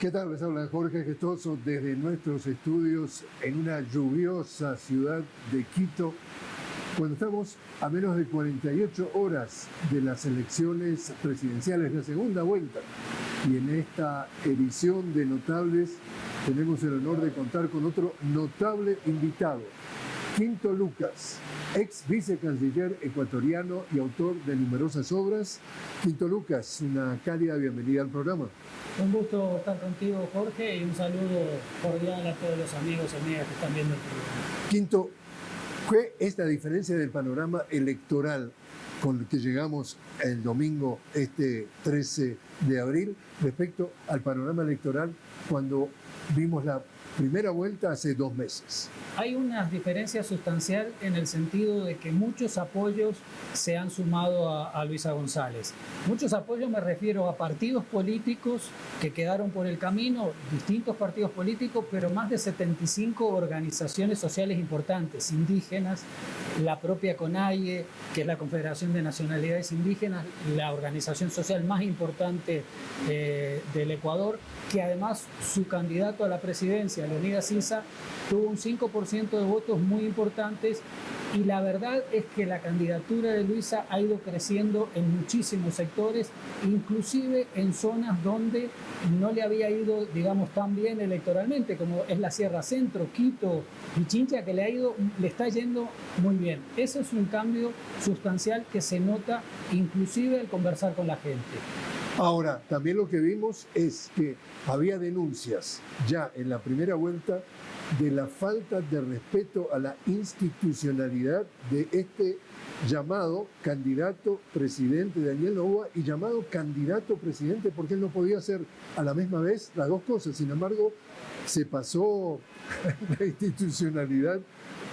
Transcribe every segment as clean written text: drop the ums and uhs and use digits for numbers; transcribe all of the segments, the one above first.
¿Qué tal? Les habla Jorge Gestoso desde nuestros estudios en una lluviosa ciudad de Quito, cuando estamos a menos de 48 horas de las elecciones presidenciales, la segunda vuelta. Y en esta edición de Notables tenemos el honor de contar con otro notable invitado, Quinto Lucas, ex vicecanciller ecuatoriano y autor de numerosas obras. Quinto Lucas, una cálida bienvenida al programa. Un gusto estar contigo, Jorge, y un saludo cordial a todos los amigos y amigas que están viendo el programa. Quinto, ¿qué es la diferencia del panorama electoral con el que llegamos el domingo, este 13 de abril, respecto al panorama electoral cuando vimos la primera vuelta hace 2 meses? Hay una diferencia sustancial en el sentido de que muchos apoyos se han sumado a Luisa González. Muchos apoyos me refiero a partidos políticos que quedaron por el camino, distintos partidos políticos, pero más de 75 organizaciones sociales importantes, indígenas, la propia CONAIE, que es la Confederación de Nacionalidades Indígenas, la organización social más importante del Ecuador, que además su candidato a la presidencia, Leonidas Issa, tuvo un 5% de votos muy importantes, y la verdad es que la candidatura de Luisa ha ido creciendo en muchísimos sectores, inclusive en zonas donde no le había ido, digamos, tan bien electoralmente, como es la Sierra Centro, Quito, Pichincha, que le está yendo muy bien. Ese es un cambio sustancial que se nota inclusive al conversar con la gente. Ahora, también lo que vimos es que había denuncias ya en la primera vuelta de la falta de respeto a la institucionalidad de este llamado candidato presidente Daniel Noboa, y llamado candidato presidente porque él no podía hacer a la misma vez las dos cosas. Sin embargo, se pasó la institucionalidad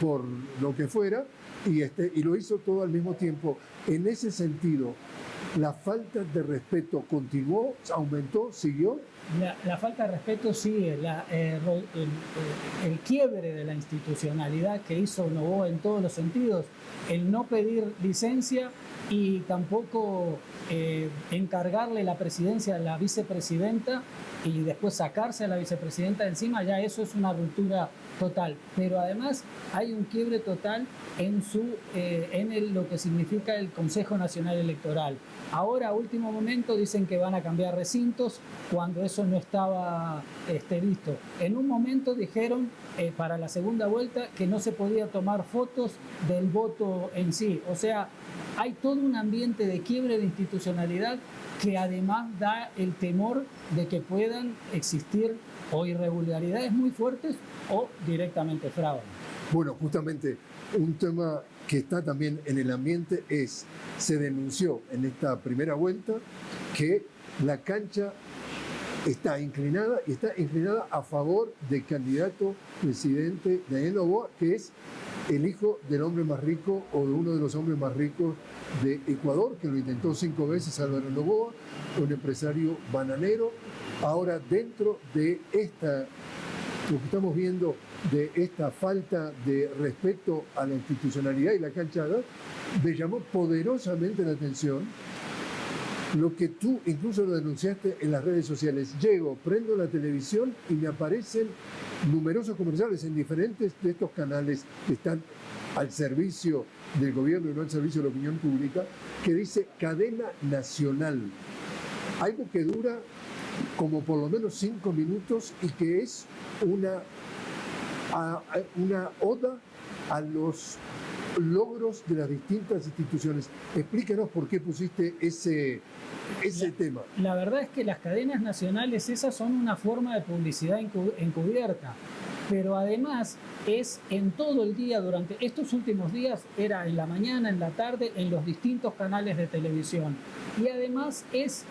por lo que fuera y lo hizo todo al mismo tiempo. En ese sentido, ¿la falta de respeto continuó, aumentó, siguió? La falta de respeto sigue, el quiebre de la institucionalidad que hizo Noboa en todos los sentidos, el no pedir licencia y tampoco encargarle la presidencia a la vicepresidenta y después sacarse a la vicepresidenta de encima, ya eso es una ruptura total. Pero además hay un quiebre total en lo que significa el Consejo Nacional Electoral. Ahora, a último momento, dicen que van a cambiar recintos cuando eso no estaba listo. En un momento dijeron para la segunda vuelta que no se podía tomar fotos del voto en sí. O sea, hay todo un ambiente de quiebre de institucionalidad que además da el temor de que puedan existir o irregularidades muy fuertes o directamente fraude. Bueno, justamente un tema que está también en el ambiente se denunció en esta primera vuelta que la cancha está inclinada a favor del candidato presidente Daniel Noboa, que es el hijo del hombre más rico o de uno de los hombres más ricos de Ecuador, que lo intentó 5 veces, Álvaro Noboa, un empresario bananero. Ahora, dentro de lo que estamos viendo de esta falta de respeto a la institucionalidad y la canchada, me llamó poderosamente la atención lo que tú incluso lo denunciaste en las redes sociales. Llego, prendo la televisión y me aparecen numerosos comerciales en diferentes de estos canales que están al servicio del gobierno y no al servicio de la opinión pública, que dice cadena nacional. Algo que dura como por lo menos 5 minutos y que es una oda a los logros de las distintas instituciones. Explíquenos por qué pusiste ese tema. La verdad es que las cadenas nacionales esas son una forma de publicidad encubierta, pero además es en todo el día. Durante estos últimos días era en la mañana, en la tarde, en los distintos canales de televisión. Y además es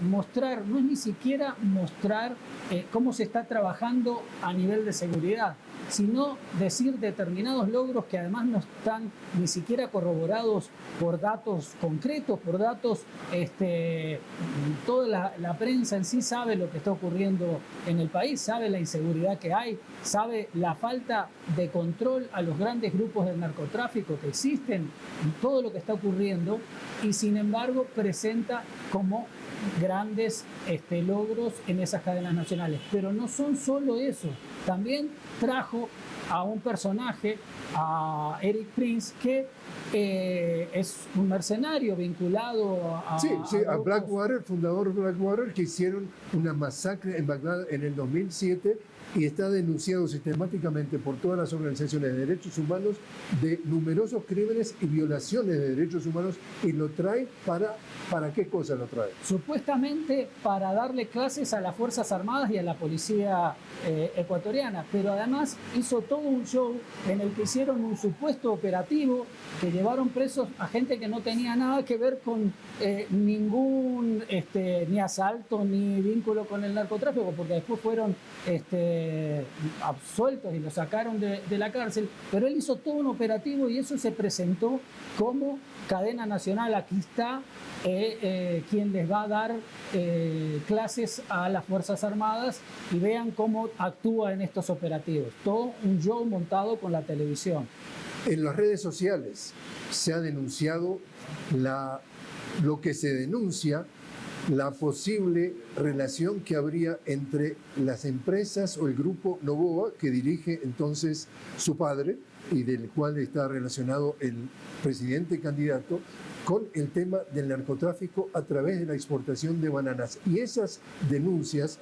mostrar, no es ni siquiera mostrar cómo se está trabajando a nivel de seguridad, sino decir determinados logros que además no están ni siquiera corroborados por datos concretos, por datos, toda la prensa en sí sabe lo que está ocurriendo en el país, sabe la inseguridad que hay, sabe la falta de control a los grandes grupos del narcotráfico que existen, todo lo que está ocurriendo, y sin embargo presenta como grandes logros en esas cadenas nacionales. Pero no son solo eso, también trajo a un personaje, a Erik Prince, que es un mercenario vinculado a Blackwater, fundador de Blackwater, que hicieron una masacre en Bagdad en el 2007 y está denunciado sistemáticamente por todas las organizaciones de derechos humanos de numerosos crímenes y violaciones de derechos humanos, y lo trae ¿para qué cosa lo trae? Supuestamente para darle clases a las Fuerzas Armadas y a la policía ecuatoriana, pero además hizo todo un show en el que hicieron un supuesto operativo que llevaron presos a gente que no tenía nada que ver con ningún ni asalto ni vínculo con el narcotráfico, porque después fueron absueltos y lo sacaron de la cárcel, pero él hizo todo un operativo y eso se presentó como cadena nacional. Aquí está quien les va a dar clases a las Fuerzas Armadas y vean cómo actúa en estos operativos. Todo un show montado con la televisión. En las redes sociales se ha denunciado lo que se denuncia, la posible relación que habría entre las empresas o el grupo Noboa, que dirige entonces su padre y del cual está relacionado el presidente candidato, con el tema del narcotráfico a través de la exportación de bananas. Y esas denuncias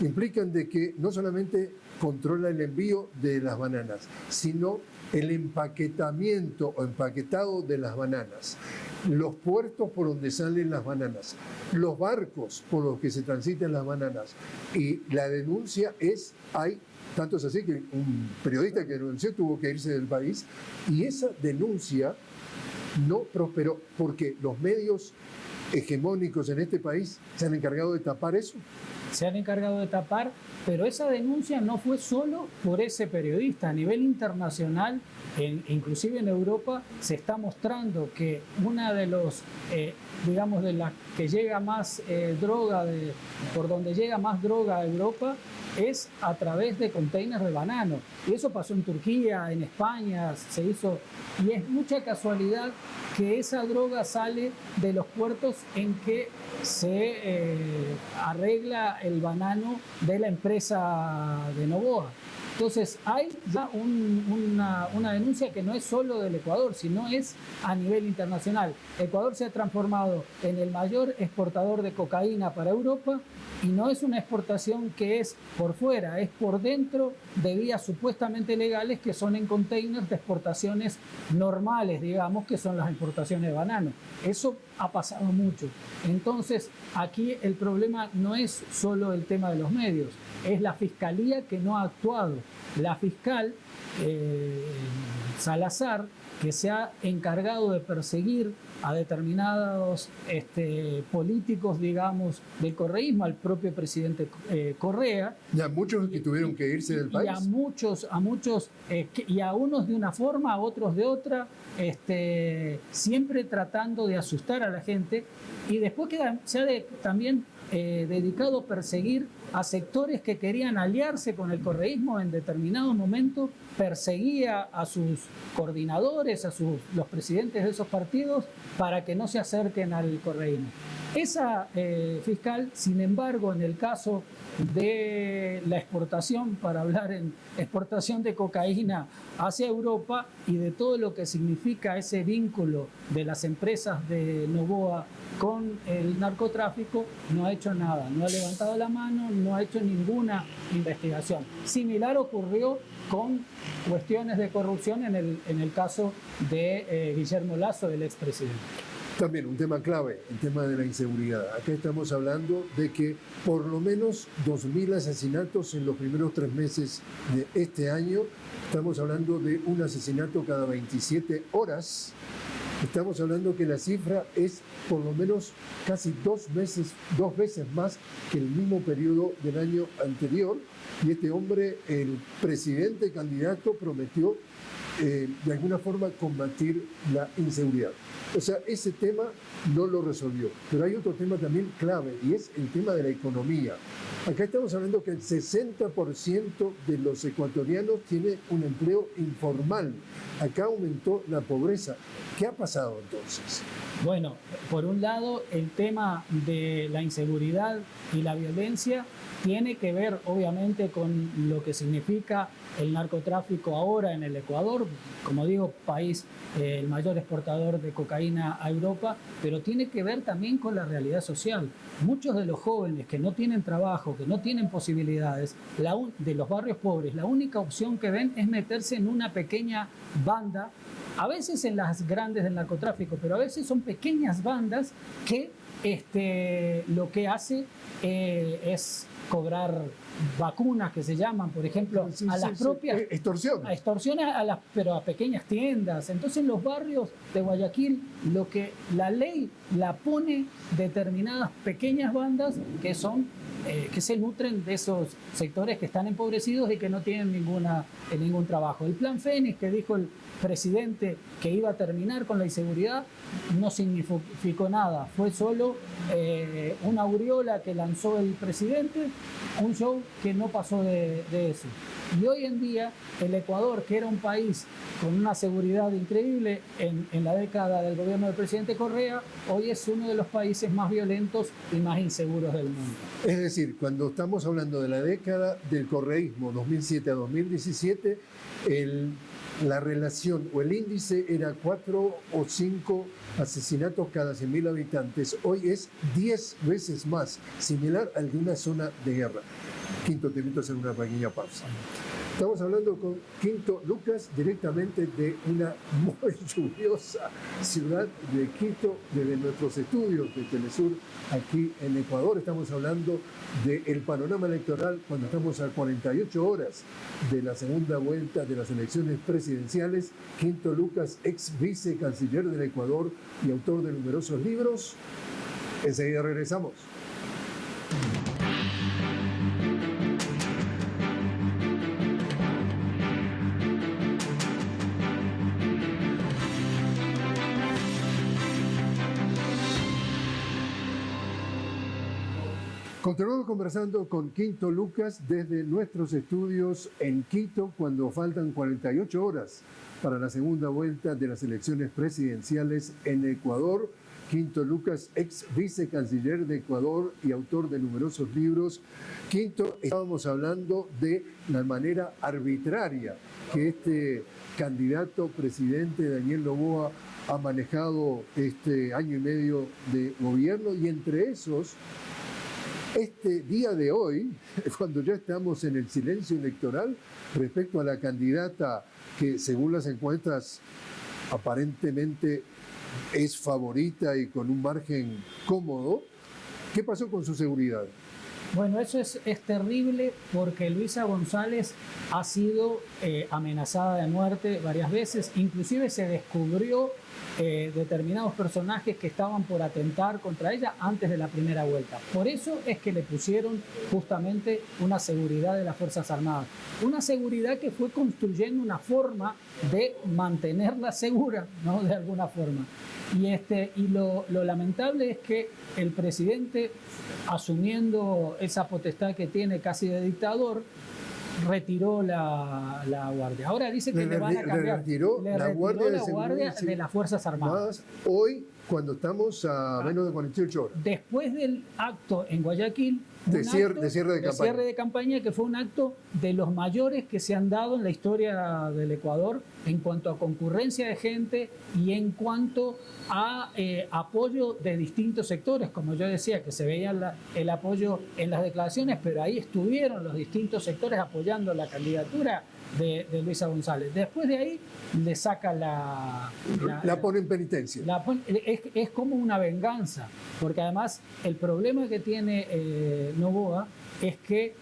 implican de que no solamente controla el envío de las bananas, sino el empaquetamiento o empaquetado de las bananas, los puertos por donde salen las bananas, los barcos por los que se transitan las bananas. Y la denuncia tanto es así que un periodista que denunció tuvo que irse del país, y esa denuncia no prosperó porque los medios hegemónicos en este país se han encargado de tapar eso. Se han encargado de tapar, pero esa denuncia no fue solo por ese periodista. A nivel internacional, inclusive en Europa, se está mostrando que una de los, de las que llega más droga, por donde llega más droga a Europa, es a través de containers de banano. Y eso pasó en Turquía, en España, se hizo. Y es mucha casualidad que esa droga sale de los puertos en que se arregla el banano de la empresa de Noboa. Entonces hay ya una denuncia que no es solo del Ecuador, sino es a nivel internacional. Ecuador se ha transformado en el mayor exportador de cocaína para Europa, y no es una exportación que es por fuera, es por dentro de vías supuestamente legales que son en containers de exportaciones normales, digamos, que son las exportaciones de banano. Eso ha pasado mucho. Entonces, aquí el problema no es solo el tema de los medios, es la fiscalía que no ha actuado. La fiscal Salazar, que se ha encargado de perseguir a determinados políticos, del correísmo, al propio presidente Correa. Y a muchos que tuvieron que irse del país. Y a muchos, y a unos de una forma, a otros de otra, siempre tratando de asustar a la gente. Y después se ha también dedicado a perseguir a sectores que querían aliarse con el correísmo en determinados momentos, perseguía a sus coordinadores, los presidentes de esos partidos, para que no se acerquen al correísmo. Esa fiscal, sin embargo, en el caso de la exportación, para hablar en exportación de cocaína hacia Europa y de todo lo que significa ese vínculo de las empresas de Noboa con el narcotráfico, no ha hecho nada, no ha levantado la mano, no ha hecho ninguna investigación. Similar ocurrió con cuestiones de corrupción en el caso de Guillermo Lasso, el expresidente. También un tema clave, el tema de la inseguridad. Acá estamos hablando de que por lo menos 2.000 asesinatos en los primeros 3 meses de este año. Estamos hablando de un asesinato cada 27 horas. Estamos hablando que la cifra es por lo menos casi 2 veces más que el mismo periodo del año anterior. Y este hombre, el presidente candidato, prometió de alguna forma combatir la inseguridad. O sea, ese tema no lo resolvió. Pero hay otro tema también clave, y es el tema de la economía. Acá estamos hablando que el 60% de los ecuatorianos tiene un empleo informal. Acá aumentó la pobreza. ¿Qué ha pasado entonces? Bueno, por un lado, el tema de la inseguridad y la violencia tiene que ver, obviamente, con lo que significa el narcotráfico ahora en el Ecuador, como digo, país el mayor exportador de cocaína a Europa, pero tiene que ver también con la realidad social. Muchos de los jóvenes que no tienen trabajo, que no tienen posibilidades, de los barrios pobres, la única opción que ven es meterse en una pequeña banda, a veces en las grandes del narcotráfico, pero a veces son pequeñas bandas que lo que hace es cobrar vacunas que se llaman, por ejemplo, a las propias... Extorsión. A extorsiones, pero a pequeñas tiendas. Entonces en los barrios de Guayaquil lo que la ley la pone determinadas pequeñas bandas que son que se nutren de esos sectores que están empobrecidos y que no tienen ningún trabajo. El plan Fénix, que dijo el presidente que iba a terminar con la inseguridad, no significó nada. Fue solo una aureola que lanzó el presidente, un show que no pasó de eso. Y hoy en día el Ecuador, que era un país con una seguridad increíble en la década del gobierno del presidente Correa, hoy es uno de los países más violentos y más inseguros del mundo. Es decir, cuando estamos hablando de la década del correísmo, 2007 a 2017, la relación o el índice era 4 o 5 asesinatos cada 100.000 habitantes. Hoy es 10 veces más, similar al de una zona de guerra. Quinto, te invito a hacer una pequeña pausa. Estamos hablando con Quinto Lucas, directamente de una muy lluviosa ciudad de Quito, desde nuestros estudios de Telesur aquí en Ecuador. Estamos hablando del panorama electoral cuando estamos a 48 horas de la segunda vuelta de las elecciones presidenciales. Quinto Lucas, ex vicecanciller del Ecuador y autor de numerosos libros. Enseguida regresamos. Continuamos conversando con Quinto Lucas desde nuestros estudios en Quito cuando faltan 48 horas para la segunda vuelta de las elecciones presidenciales en Ecuador. Quinto Lucas, ex vicecanciller de Ecuador y autor de numerosos libros. Quinto, estábamos hablando de la manera arbitraria que este candidato presidente Daniel Noboa ha manejado este año y medio de gobierno, y entre esos, este día de hoy, cuando ya estamos en el silencio electoral respecto a la candidata que, según las encuestas, aparentemente es favorita y con un margen cómodo, ¿qué pasó con su seguridad? Bueno, eso es terrible porque Luisa González ha sido amenazada de muerte varias veces, inclusive se descubrió determinados personajes que estaban por atentar contra ella antes de la primera vuelta. Por eso es que le pusieron justamente una seguridad de las Fuerzas Armadas. Una seguridad que fue construyendo una forma de mantenerla segura, ¿no? De alguna forma. Y lo lamentable es que el presidente, asumiendo esa potestad que tiene casi de dictador, retiró la guardia. Ahora dice que le van a cambiar. Retiró la guardia de las Fuerzas Armadas. Hoy, cuando estamos a menos de 48 horas. Después del acto en Guayaquil, de cierre de campaña, que fue un acto de los mayores que se han dado en la historia del Ecuador en cuanto a concurrencia de gente y en cuanto a apoyo de distintos sectores. Como yo decía, que se veía el apoyo en las declaraciones, pero ahí estuvieron los distintos sectores apoyando la candidatura de Luisa González. Después de ahí le saca la pone en penitencia. Es como una venganza, porque además el problema que tiene Noboa es que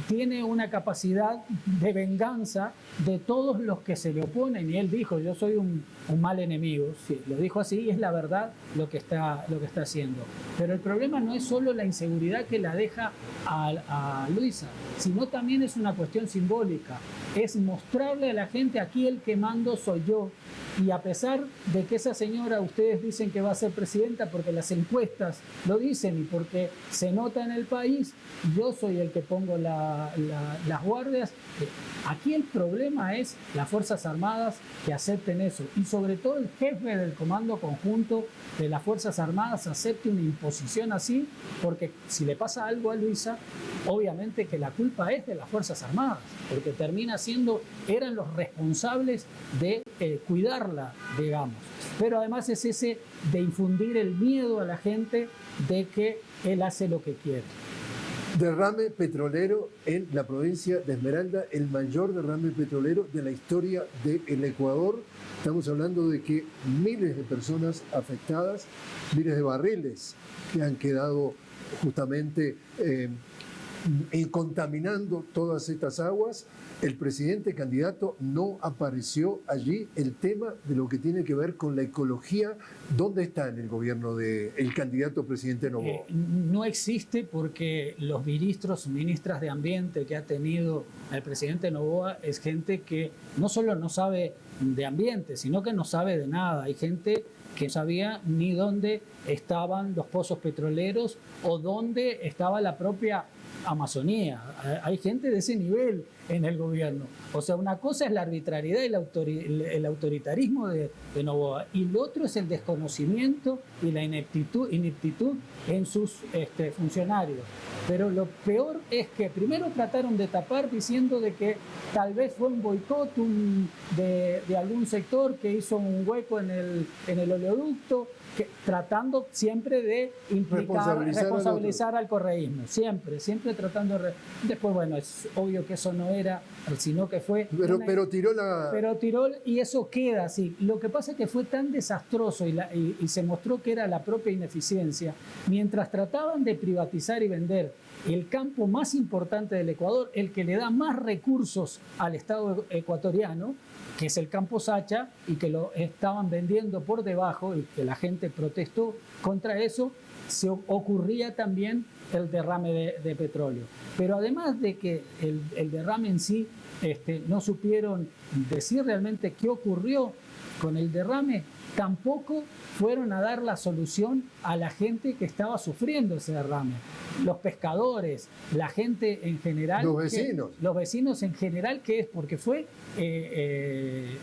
tiene una capacidad de venganza de todos los que se le oponen, y él dijo: yo soy un mal enemigo. Sí, lo dijo así y es la verdad lo que está haciendo. Pero el problema no es solo la inseguridad que la deja a Luisa, sino también es una cuestión simbólica. es mostrarle a la gente: aquí el que mando soy yo. Y a pesar de que esa señora, ustedes dicen que va a ser presidenta porque las encuestas lo dicen y porque se nota en el país, yo soy el que pongo las guardias. Aquí el problema es las Fuerzas Armadas que acepten eso, y sobre todo el jefe del Comando Conjunto de las Fuerzas Armadas acepte una imposición así, porque si le pasa algo a Luisa, obviamente que la culpa es de las Fuerzas Armadas, porque termina siendo, eran los responsables de cuidarla, digamos. Pero además es ese de infundir el miedo a la gente de que él hace lo que quiere. Derrame petrolero en la provincia de Esmeralda, el mayor derrame petrolero de la historia del Ecuador. Estamos hablando de que miles de personas afectadas, miles de barriles que han quedado justamente contaminando todas estas aguas. El presidente candidato no apareció allí. El tema de lo que tiene que ver con la ecología, ¿dónde está en el gobierno del candidato presidente Noboa? No existe, porque los ministras de Ambiente que ha tenido el presidente Noboa es gente que no solo no sabe de ambiente, sino que no sabe de nada. Hay gente que no sabía ni dónde estaban los pozos petroleros o dónde estaba la propia Amazonía. Hay gente de ese nivel en el gobierno. O sea, una cosa es la arbitrariedad y el autoritarismo de Noboa, y lo otro es el desconocimiento y la ineptitud en sus funcionarios. Pero lo peor es que primero trataron de tapar diciendo de que tal vez fue un boicot de algún sector que hizo un hueco en el oleoducto, tratando siempre de responsabilizar al correísmo, siempre tratando de... Después, bueno, es obvio que eso no era, sino que fue... Pero tiró y eso queda así. Lo que pasa es que fue tan desastroso y se mostró que era la propia ineficiencia, mientras trataban de privatizar y vender el campo más importante del Ecuador, el que le da más recursos al Estado ecuatoriano, que es el campo Sacha, y que lo estaban vendiendo por debajo, y que la gente protestó contra eso, se ocurría también el derrame de petróleo. Pero además de que el derrame en sí, no supieron decir realmente qué ocurrió con el derrame, tampoco fueron a dar la solución a la gente que estaba sufriendo ese derrame. Los pescadores, la gente en general. Los vecinos en general, que es porque fue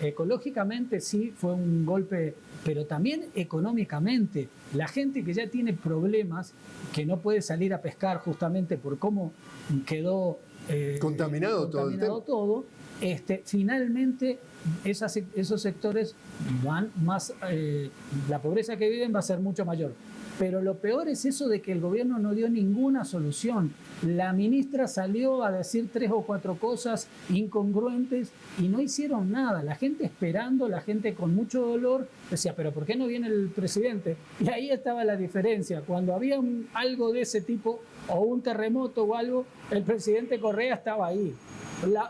ecológicamente sí fue un golpe, pero también económicamente. La gente que ya tiene problemas, que no puede salir a pescar justamente por cómo quedó contaminado todo, finalmente esos sectores van más, la pobreza que viven va a ser mucho mayor. Pero lo peor es eso de que el gobierno no dio ninguna solución. La ministra salió a decir 3 o 4 cosas incongruentes y no hicieron nada. La gente esperando, la gente con mucho dolor, decía, pero ¿por qué no viene el presidente? Y ahí estaba la diferencia. Cuando había algo de ese tipo, o un terremoto o algo, el presidente Correa estaba ahí.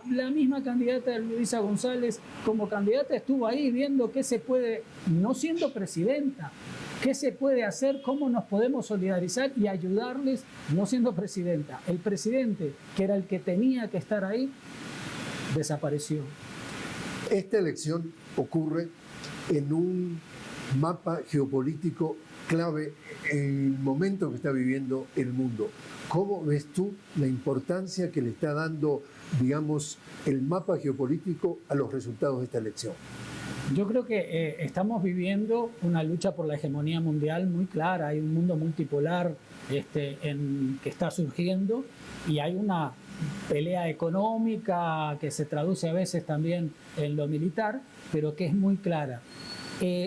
La misma candidata Luisa González, como candidata, estuvo ahí viendo qué se puede, no siendo presidenta, qué se puede hacer, cómo nos podemos solidarizar y ayudarles, no siendo presidenta. El presidente, que era el que tenía que estar ahí, desapareció. Esta elección ocurre en un mapa geopolítico clave en el momento que está viviendo el mundo. ¿Cómo ves tú la importancia que le está dando, digamos, el mapa geopolítico a los resultados de esta elección? Yo creo que estamos viviendo una lucha por la hegemonía mundial muy clara. Hay un mundo multipolar que está surgiendo, y hay una pelea económica que se traduce a veces también en lo militar, pero que es muy clara.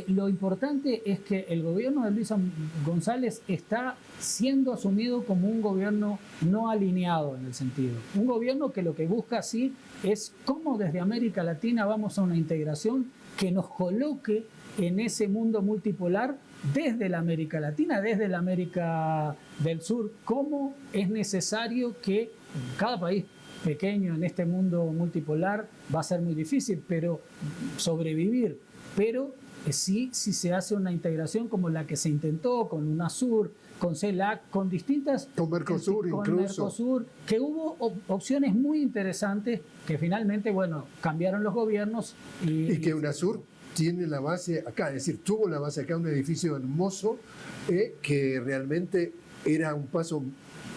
Lo importante es que el gobierno de Luisa González está siendo asumido como un gobierno no alineado en el sentido. Un gobierno que lo que busca sí es cómo desde América Latina vamos a una integración que nos coloque en ese mundo multipolar desde la América Latina, desde la América del Sur, cómo es necesario que cada país pequeño en este mundo multipolar va a ser muy difícil, pero sobrevivir, pero sí, si se hace una integración como la que se intentó con UNASUR, con CELAC, con distintas... Con Mercosur con incluso. Mercosur, que hubo opciones muy interesantes que finalmente, bueno, cambiaron los gobiernos y que UNASUR tiene la base acá, es decir, tuvo la base acá, un edificio hermoso que realmente era un paso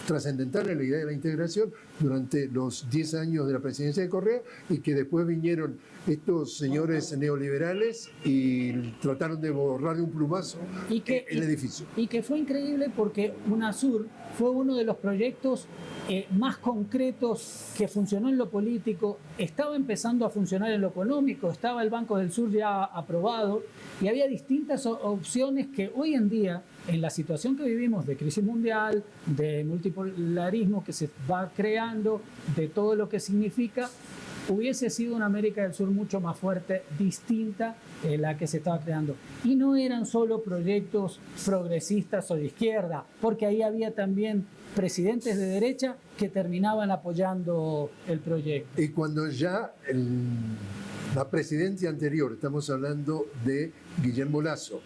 trascendental en la idea de la integración durante los 10 años de la presidencia de Correa, y que después vinieron estos señores neoliberales y trataron de borrar de un plumazo el edificio. Y que fue increíble porque UNASUR fue uno de los proyectos más concretos que funcionó en lo político, estaba empezando a funcionar en lo económico, estaba el Banco del Sur ya aprobado y había distintas opciones que hoy en día, en la situación que vivimos de crisis mundial, de multipolarismo que se va creando, de todo lo que significa, hubiese sido una América del Sur mucho más fuerte, distinta de la que se estaba creando. Y no eran solo proyectos progresistas o de izquierda, porque ahí había también presidentes de derecha que terminaban apoyando el proyecto. Y cuando ya la presidencia anterior, estamos hablando de Guillermo Lasso,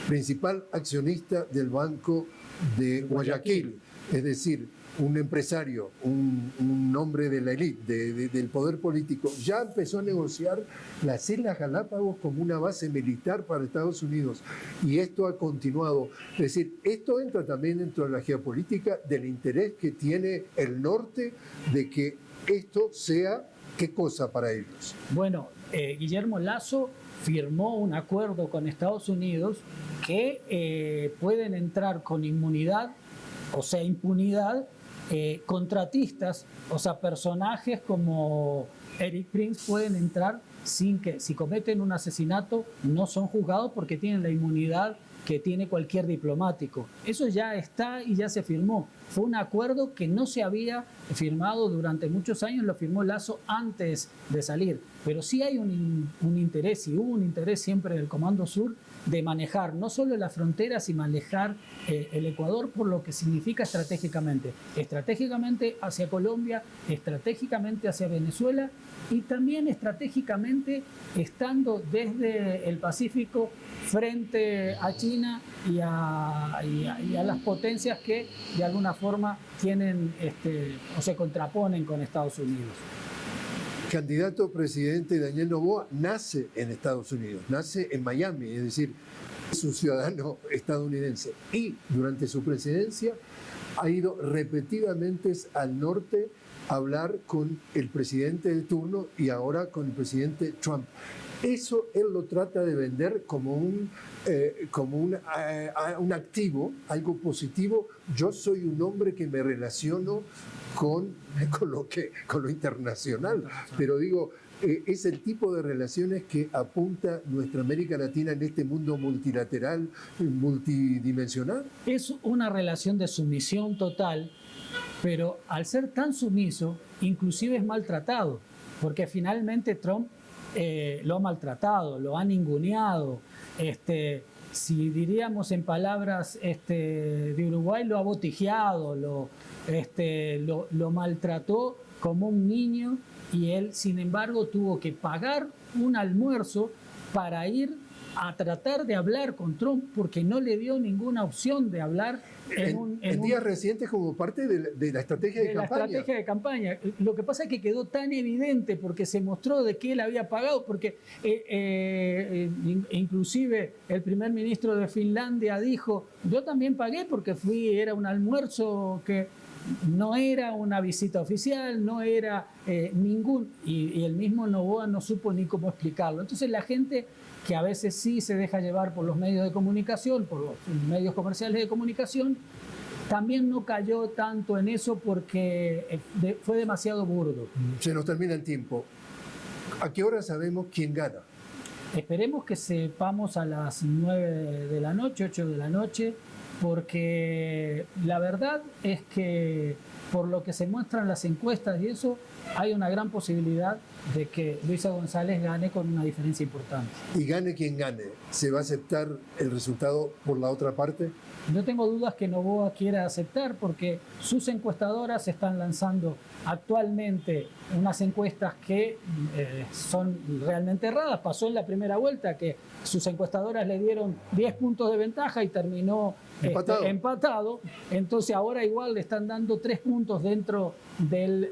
principal accionista del Banco de Guayaquil, es decir, un empresario, un hombre de la élite, del poder político, ya empezó a negociar las Islas Galápagos como una base militar para Estados Unidos. Y esto ha continuado. Es decir, esto entra también dentro de la geopolítica del interés que tiene el norte de que esto sea, ¿qué cosa para ellos? Bueno, Guillermo Lasso firmó un acuerdo con Estados Unidos que pueden entrar con inmunidad, o sea, impunidad, contratistas, o sea, personajes como Eric Prince pueden entrar sin que, si cometen un asesinato, no son juzgados porque tienen la inmunidad que tiene cualquier diplomático. Eso ya está y ya se firmó. Fue un acuerdo que no se había firmado durante muchos años, lo firmó Lasso antes de salir. Pero sí hay un interés, y hubo un interés siempre del Comando Sur de manejar no solo las fronteras y manejar el Ecuador por lo que significa estratégicamente hacia Colombia, estratégicamente hacia Venezuela y también estratégicamente estando desde el Pacífico frente a China y a las potencias que de alguna forma tienen o se contraponen con Estados Unidos. Candidato presidente Daniel Noboa nace en Estados Unidos, nace en Miami, es decir, es un ciudadano estadounidense, y durante su presidencia ha ido repetidamente al norte a hablar con el presidente de turno y ahora con el presidente Trump. Eso él lo trata de vender como un activo, algo positivo. Yo soy un hombre que me relaciono con lo internacional, pero digo, es el tipo de relaciones que apunta nuestra América Latina en este mundo multilateral, multidimensional. Es una relación de sumisión total, pero al ser tan sumiso, inclusive es maltratado, porque finalmente Trump lo ha maltratado, lo ha ninguneado, si diríamos en palabras de Uruguay, lo ha botijeado, lo maltrató como un niño, y él, sin embargo, tuvo que pagar un almuerzo para ir a tratar de hablar con Trump porque no le dio ninguna opción de hablar en días recientes como parte de la estrategia de campaña. La estrategia de campaña. Lo que pasa es que quedó tan evidente porque se mostró de que él había pagado, porque inclusive el primer ministro de Finlandia dijo, yo también pagué porque era un almuerzo que no era una visita oficial, no era y el mismo Noboa no supo ni cómo explicarlo. Entonces la gente que a veces sí se deja llevar por los medios de comunicación, por los medios comerciales de comunicación, también no cayó tanto en eso porque fue demasiado burdo. Se nos termina el tiempo. ¿A qué hora sabemos quién gana? Esperemos que sepamos a las 9 de la noche, 8 de la noche, porque la verdad es que por lo que se muestran las encuestas y eso, hay una gran posibilidad de que Luisa González gane con una diferencia importante. Y gane quien gane, ¿se va a aceptar el resultado por la otra parte? No tengo dudas que Noboa quiera aceptar porque sus encuestadoras están lanzando actualmente unas encuestas que son realmente erradas. Pasó en la primera vuelta que sus encuestadoras le dieron 10 puntos de ventaja y terminó empatado. Entonces ahora igual le están dando 3 puntos dentro del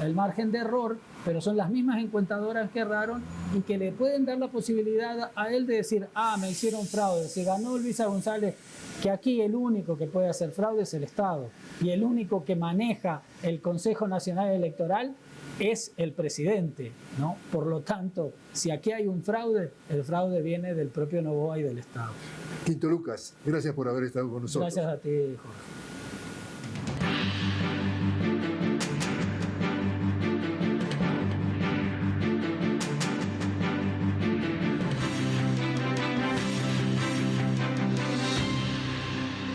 el margen de error, pero son las mismas encuestadoras que erraron y que le pueden dar la posibilidad a él de decir, me hicieron fraude, se ganó Luisa González, que aquí el único que puede hacer fraude es el Estado y el único que maneja el Consejo Nacional Electoral es el presidente, ¿no? Por lo tanto, si aquí hay un fraude, el fraude viene del propio Noboa y del Estado. Quinto Lucas, gracias por haber estado con nosotros. Gracias a ti, Jorge.